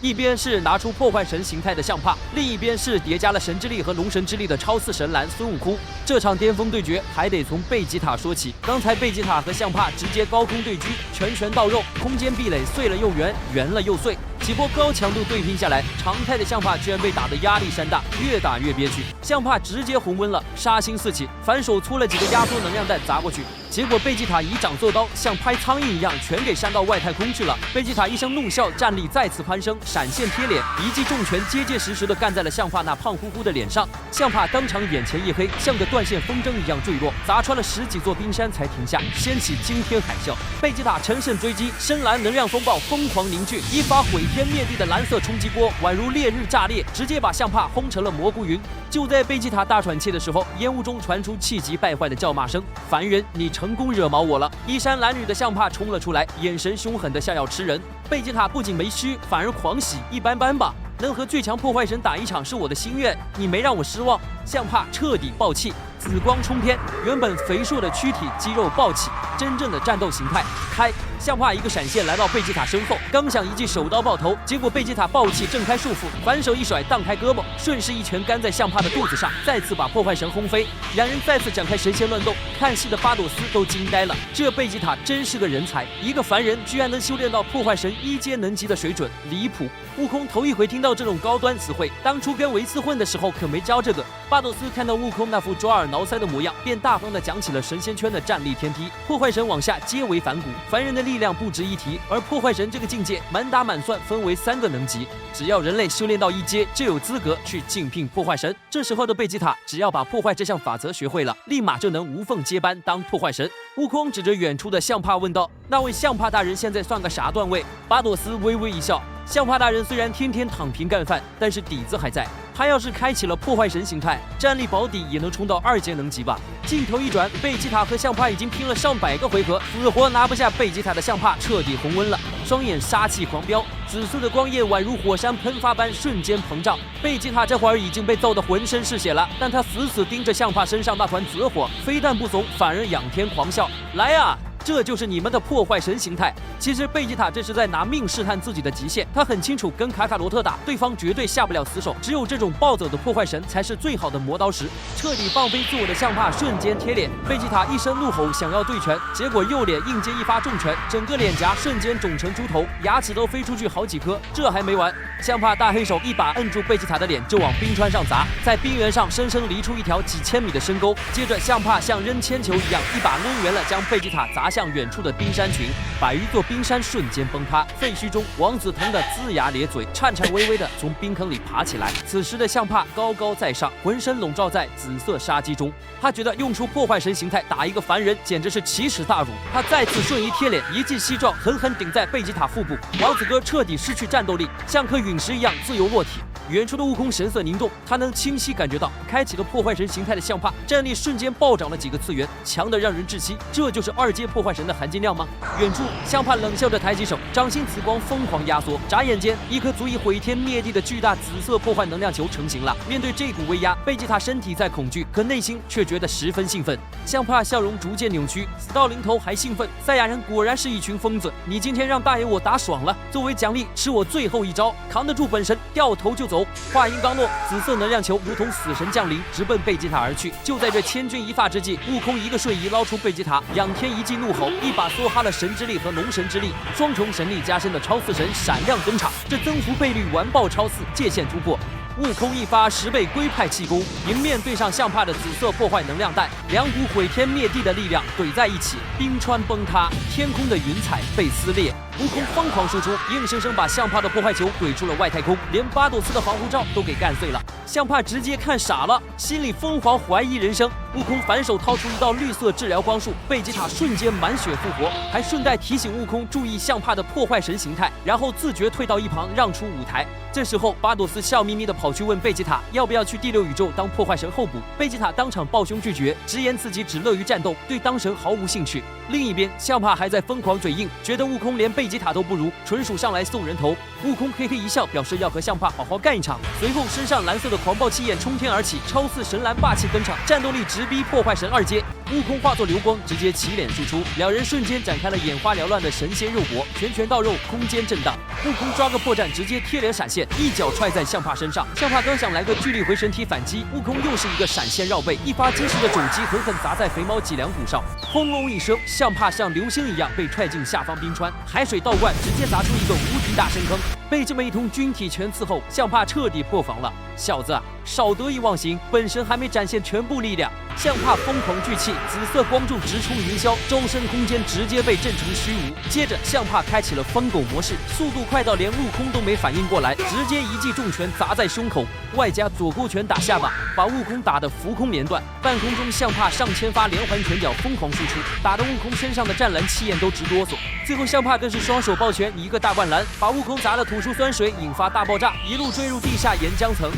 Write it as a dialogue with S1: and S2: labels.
S1: 一边是拿出破坏神形态的象帕，另一边是叠加了神之力和龙神之力的超四神蓝孙悟空。这场巅峰对决还得从贝吉塔说起。刚才贝吉塔和象帕直接高空对狙，拳拳到肉，空间壁垒碎了又圆，圆了又碎。几波高强度对拼下来，常态的象帕居然被打得压力山大，越打越憋屈。象帕直接红温了，杀心四起，反手搓了几个压缩能量弹砸过去。结果贝吉塔以掌做刀，像拍苍蝇一样全给扇到外太空去了。贝吉塔一声怒笑，战力再次攀升，闪现贴脸，一记重拳结结实实的干在了象帕那胖乎乎的脸上。象帕当场眼前一黑，像个断线风筝一样坠落，砸穿了10几座冰山才停下，掀起惊天海啸。贝吉塔乘胜追击，深蓝能量风暴疯狂凝聚，一发毁天灭地的蓝色冲击波宛如烈日炸裂，直接把象帕轰成了蘑菇云。就在贝吉塔大喘气的时候，烟雾中传出气急败坏的叫骂声：“凡人，你成功惹毛我了！”衣衫褴褛的象帕冲了出来，眼神凶狠的像要吃人。贝吉塔不仅没虚，反而狂喜：“一般般吧，能和最强破坏神打一场是我的心愿，你没让我失望。”象帕彻底爆气，紫光冲天，原本肥硕的躯体肌肉暴起，真正的战斗形态开。象帕一个闪现来到贝吉塔身后，刚想一记手刀爆头，结果贝吉塔暴气挣开束缚，反手一甩荡开胳膊，顺势一拳干在象帕的肚子上，再次把破坏神轰飞。两人再次展开神仙乱斗，看戏的巴朵斯都惊呆了，这贝吉塔真是个人才，一个凡人居然能修炼到破坏神1阶能级的水准，离谱！悟空头一回听到这种高端词汇，当初跟维斯混的时候可没教这个。巴朵斯看到悟空那副抓耳挠腮的模样，便大方的讲起了神仙圈的战力天梯，破坏神往下皆为反骨，凡人的力量不值一提，而破坏神这个境界满打满算分为3个能级，只要人类修炼到1阶，就有资格去竞聘破坏神。这时候的贝吉塔只要把破坏这项法则学会了，立马就能无缝接班当破坏神。悟空指着远处的象帕问道：“那位象帕大人现在算个啥段位？”巴朵斯微微一笑。象帕大人虽然天天躺平干饭，但是底子还在。他要是开启了破坏神形态，战力保底也能冲到2阶能级吧。镜头一转，贝吉塔和象帕已经拼了上百个回合，死活拿不下贝吉塔的象帕彻底红温了，双眼杀气狂飙，紫色的光焰宛如火山喷发般瞬间膨胀。贝吉塔这会儿已经被揍得浑身是血了，但他死死盯着象帕身上那团紫火，非但不怂，反而仰天狂笑：“来啊！这就是你们的破坏神形态。”其实贝吉塔这是在拿命试探自己的极限，他很清楚跟卡卡罗特打，对方绝对下不了死手，只有这种暴走的破坏神才是最好的磨刀石。彻底放飞自我的象帕瞬间贴脸，贝吉塔一声怒吼想要对拳，结果右脸硬接一发重拳，整个脸颊瞬间肿成猪头，牙齿都飞出去好几颗。这还没完，象帕大黑手一把摁住贝吉塔的脸就往冰川上砸，在冰原上生生离出一条几千米的深沟，接着象帕像扔铅球一样一把抡圆了，将贝吉塔砸向远处的冰山群，100余座冰山瞬间崩塌。废墟中，王子疼得龇牙咧嘴，颤颤巍巍地从冰坑里爬起来。此时的象帕高高在上，浑身笼罩在紫色杀机中。他觉得用出破坏神形态打一个凡人，简直是奇耻大辱。他再次瞬移贴脸，一记膝撞狠狠顶在贝吉塔腹部，王子哥彻底失去战斗力，像颗陨石一样自由落体。远处的悟空神色凝重，他能清晰感觉到开启了破坏神形态的象帕战力瞬间暴涨了几个次元，强得让人窒息。这就是2阶破坏神的含金量吗？远处象帕冷笑着抬起手，掌心紫光疯狂压缩，眨眼间一颗足以毁天灭地的巨大紫色破坏能量球成型了。面对这股威压，贝吉塔身体在恐惧，可内心却觉得十分兴奋。象帕笑容逐渐扭曲，死到临头还兴奋。赛亚人果然是一群疯子，你今天让大爷我打爽了，作为奖励吃我最后一招，扛得住本神，掉头就走。话音刚落，紫色能量球如同死神降临，直奔贝吉塔而去。就在这千钧一发之际，悟空一个瞬移捞出贝吉塔，仰天一记怒吼，一把梭哈了神之力和龙神之力，双重神力加身的超四神闪亮登场，这增幅倍率完爆超四，界限突破。悟空一发10倍龟派气功，迎面对上象帕的紫色破坏能量弹，两股毁天灭地的力量怼在一起，冰川崩塌，天空的云彩被撕裂。悟空疯狂输出，硬生生把象帕的破坏球怼出了外太空，连巴朵斯的防护罩都给干碎了。象帕直接看傻了，心里疯狂怀疑人生。悟空反手掏出一道绿色治疗光束，贝吉塔瞬间满血复活，还顺带提醒悟空注意象帕的破坏神形态，然后自觉退到一旁让出舞台。这时候巴朵斯笑眯眯地跑去问贝吉塔要不要去第6宇宙当破坏神候补，贝吉塔当场抱胸拒绝，直言自己只乐于战斗，对当神毫无兴趣。另一边，象帕还在疯狂嘴硬，觉得悟空连贝吉塔都不如，纯属上来送人头。悟空嘿嘿一笑，表示要和象帕好好干一场。随后身上蓝色的狂暴气焰冲天而起，超四神蓝霸气登场，战斗力直直逼破坏神2阶。悟空化作流光，直接齐脸输出，两人瞬间展开了眼花缭乱的神仙肉搏，拳拳到肉，空间震荡。悟空抓个破绽，直接贴脸闪现，一脚踹在相帕身上。相帕刚想来个巨力回旋踢反击，悟空又是一个闪现绕背，一发结实的肘击狠狠砸在肥猫脊梁骨上，轰隆一声，相帕像流星一样被踹进下方冰川，海水倒灌，直接砸出一个无敌大深坑。被这么一通军体拳伺候，相帕彻底破防了。小子，少得意忘形，本神还没展现全部力量。相帕疯狂聚气，紫色光柱直冲云霄，周身空间直接被震成虚无。接着，相帕开启了疯狗模式，速度快到连悟空都没反应过来，直接一记重拳砸在胸口，外加左勾拳打下巴，把悟空打得浮空连断。半空中，相帕上千发连环拳脚疯狂输出，打得悟空身上的湛蓝气焰都直哆嗦。最后，相帕更是双手抱拳，一个大灌篮，把悟空砸得吐出酸水，引发大爆炸，一路坠入地下岩浆层。